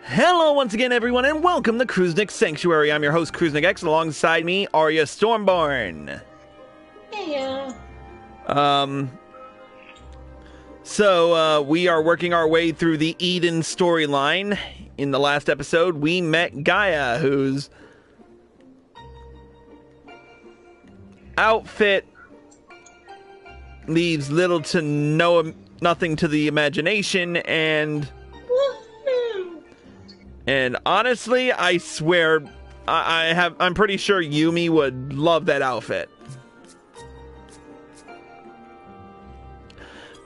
Hello once again, everyone, and welcome to Kruznik's Sanctuary. I'm your host, Kruznik X, and alongside me, Arya Stormborn. Yeah. So we are working our way through the Eden storyline. In the last episode, we met Gaia, whose outfit leaves little to nothing to the imagination, and honestly, I swear, I'm pretty sure Yumi would love that outfit.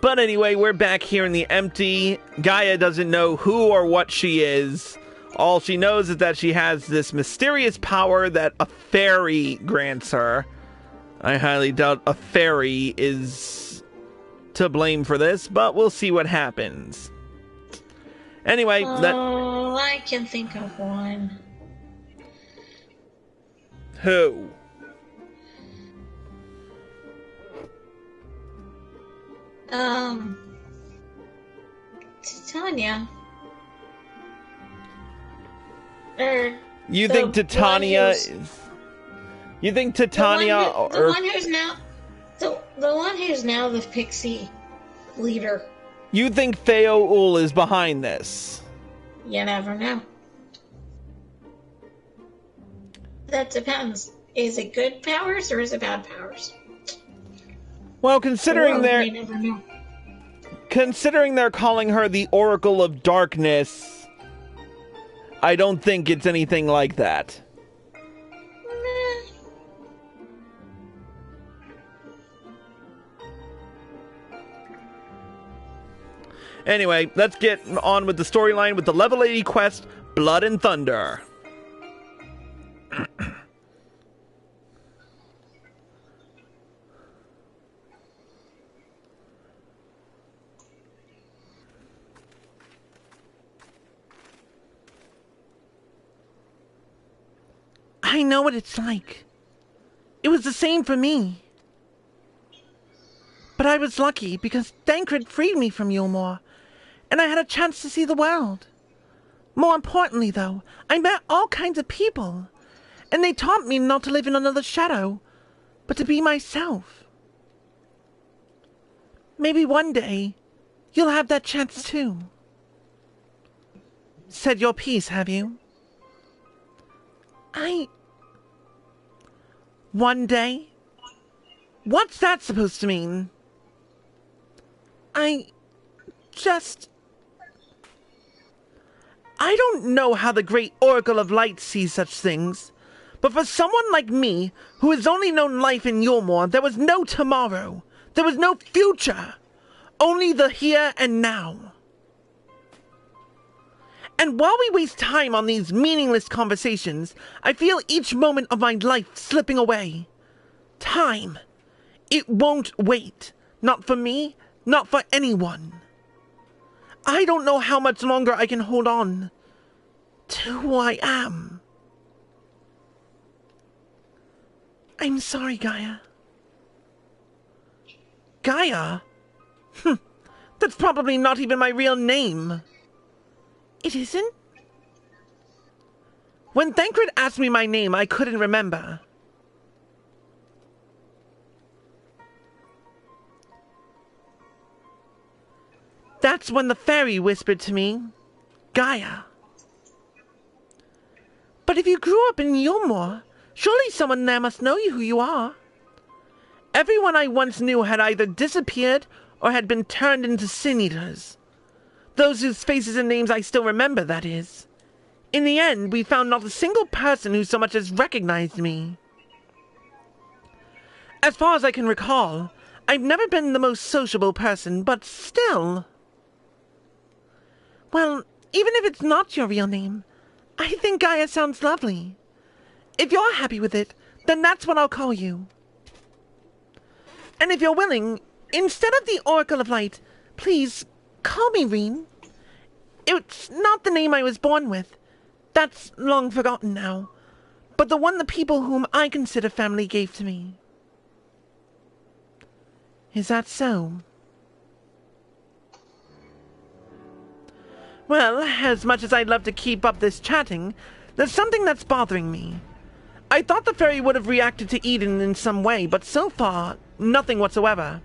But anyway, we're back here in the empty. Gaia doesn't know who or what she is. All she knows is that she has this mysterious power that a fairy grants her. I highly doubt a fairy is to blame for this, but we'll see what happens. Anyway, I can think of one. Who? Titania. You think Titania the one who's now the pixie leader. You think Theo is behind this? You never know. That depends. Is it good powers or is it bad powers? Well, considering they're calling her the Oracle of Darkness, I don't think it's anything like that. Anyway, let's get on with the storyline with the level 80 quest, Blood and Thunder. I know what it's like. It was the same for me. But I was lucky because Thancred freed me from Yulmore, and I had a chance to see the world. More importantly, though, I met all kinds of people, and they taught me not to live in another shadow, but to be myself. Maybe one day, you'll have that chance too. Said your piece, have you? One day? What's that supposed to mean? I don't know how the great Oracle of Light sees such things, but for someone like me, who has only known life in Yulmore, there was no tomorrow. There was no future. Only the here and now. And while we waste time on these meaningless conversations, I feel each moment of my life slipping away. Time. It won't wait. Not for me, not for anyone. I don't know how much longer I can hold on to who I am. I'm sorry, Gaia. Gaia? That's probably not even my real name. It isn't? When Thancred asked me my name, I couldn't remember. That's when the fairy whispered to me, Gaia. But if you grew up in Yulmore, surely someone there must know who you are. Everyone I once knew had either disappeared or had been turned into sin-eaters. Those whose faces and names I still remember, that is. In the end, we found not a single person who so much as recognized me. As far as I can recall, I've never been the most sociable person, but still. Well, even if it's not your real name, I think Gaia sounds lovely. If you're happy with it, then that's what I'll call you. And if you're willing, instead of the Oracle of Light, please call me Reen. It's not the name I was born with. That's long forgotten now. But the one the people whom I consider family gave to me. Is that so? Well, as much as I'd love to keep up this chatting, there's something that's bothering me. I thought the fairy would have reacted to Eden in some way, but so far, nothing whatsoever.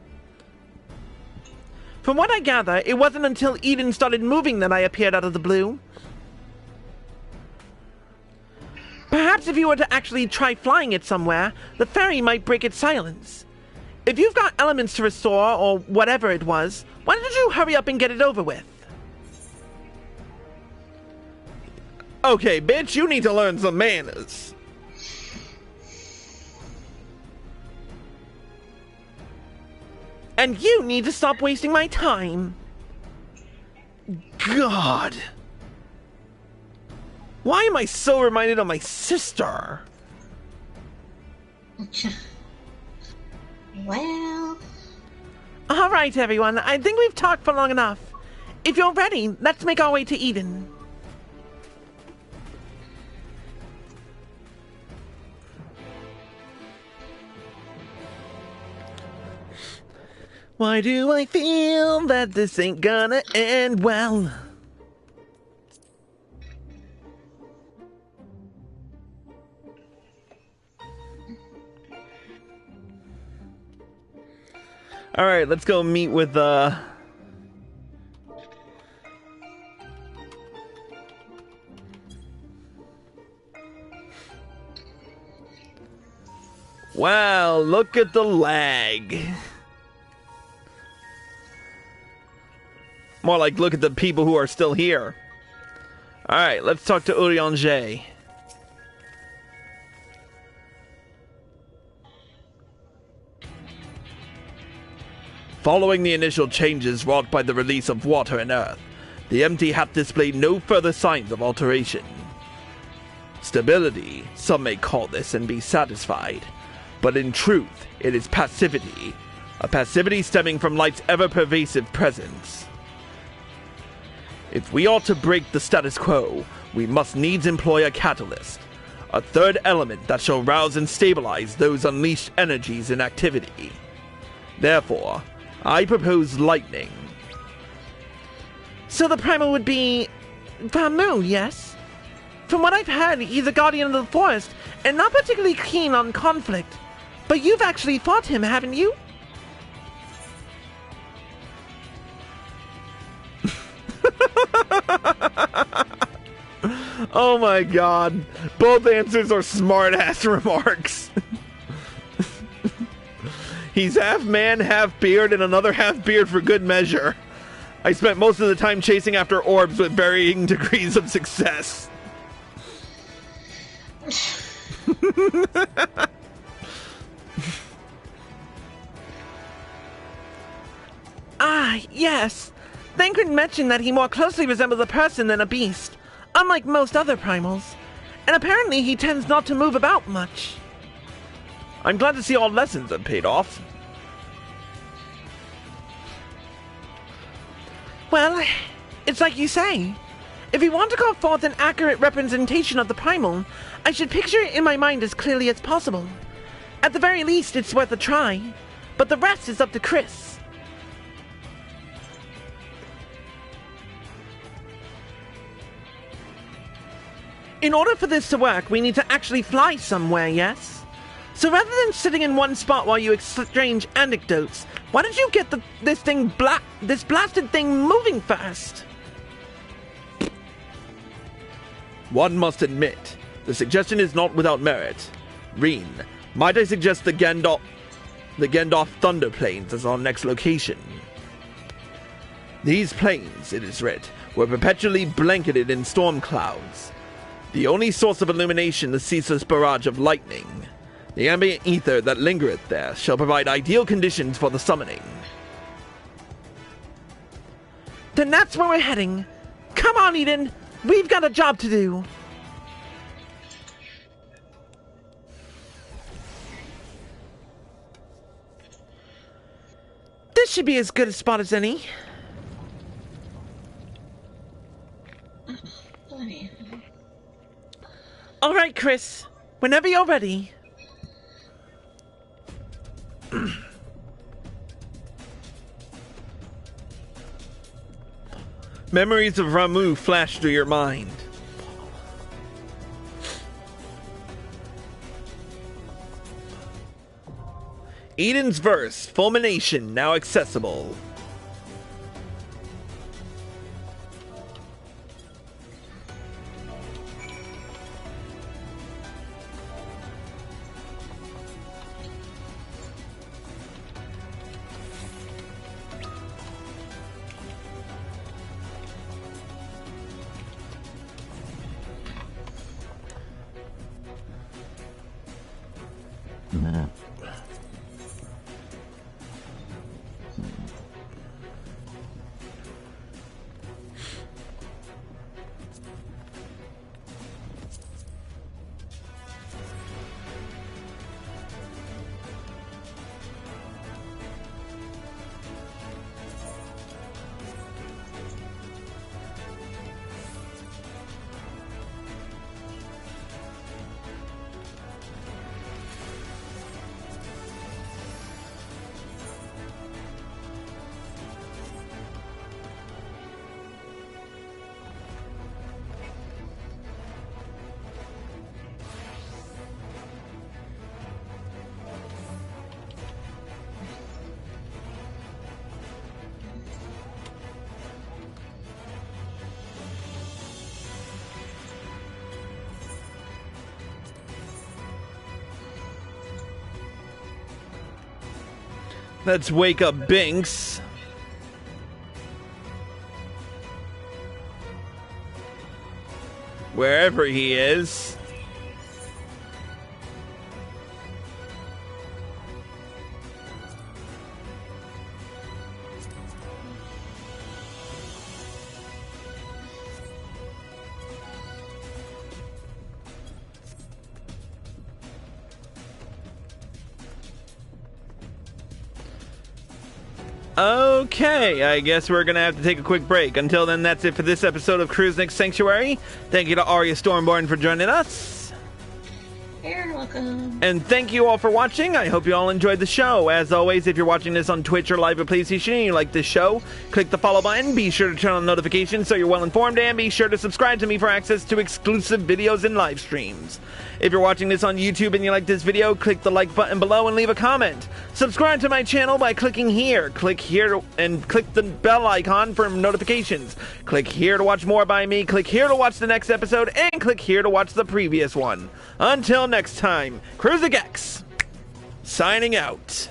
From what I gather, it wasn't until Eden started moving that I appeared out of the blue. Perhaps if you were to actually try flying it somewhere, the fairy might break its silence. If you've got elements to restore, or whatever it was, why don't you hurry up and get it over with? Okay, bitch, you need to learn some manners. And you need to stop wasting my time. God. Why am I so reminded of my sister? Well... Alright, everyone. I think we've talked for long enough. If you're ready, let's make our way to Eden. Why do I feel that this ain't gonna end well? Alright, let's go meet with, Wow, look at the lag. More like, look at the people who are still here. Alright, let's talk to Urianger. Following the initial changes wrought by the release of water and earth, the empty hath displayed no further signs of alteration. Stability, some may call this and be satisfied, but in truth, it is passivity, a passivity stemming from light's ever-pervasive presence. If we are to break the status quo, we must needs employ a catalyst, a third element that shall rouse and stabilize those unleashed energies in activity. Therefore, I propose lightning. So the primal would be... Vamu, yes? From what I've heard, he's a guardian of the forest, and not particularly keen on conflict. But you've actually fought him, haven't you? Oh my god. Both answers are smart-ass remarks. He's half man, half beard, and another half beard for good measure. I spent most of the time chasing after orbs with varying degrees of success. Ah, yes. Thancred mentioned that he more closely resembles a person than a beast, unlike most other primals. And apparently he tends not to move about much. I'm glad to see our lessons have paid off. Well, it's like you say. If we want to call forth an accurate representation of the primal, I should picture it in my mind as clearly as possible. At the very least, it's worth a try. But the rest is up to Chris. In order for this to work, we need to actually fly somewhere, yes? So rather than sitting in one spot while you exchange anecdotes, why don't you get this blasted thing moving first? One must admit, the suggestion is not without merit. Reen, might I suggest the Gandalf Thunder Plains as our next location? These plains, it is writ, were perpetually blanketed in storm clouds. The only source of illumination the ceaseless barrage of lightning. The ambient ether that lingereth there shall provide ideal conditions for the summoning. Then that's where we're heading. Come on, Eden. We've got a job to do. This should be as good a spot as any. All right, Chris. Whenever you're ready. Memories of Ramuh flash through your mind. Eden's Verse, Fulmination, now accessible. Let's wake up Binks. Wherever he is. Okay, I guess we're gonna have to take a quick break. Until then, that's it for this episode of Cruisnick's Sanctuary. Thank you to Arya Stormborn for joining us. You're welcome. And thank you all for watching. I hope you all enjoyed the show. As always, if you're watching this on Twitch or live at PlayStation and you like this show, click the follow button. Be sure to turn on notifications so you're well informed, and be sure to subscribe to me for access to exclusive videos and live streams. If you're watching this on YouTube and you like this video, click the like button below and leave a comment. Subscribe to my channel by clicking here. Click here and click the bell icon for notifications. Click here to watch more by me. Click here to watch the next episode, and click here to watch the previous one. Until next time, Cruisnick X, signing out.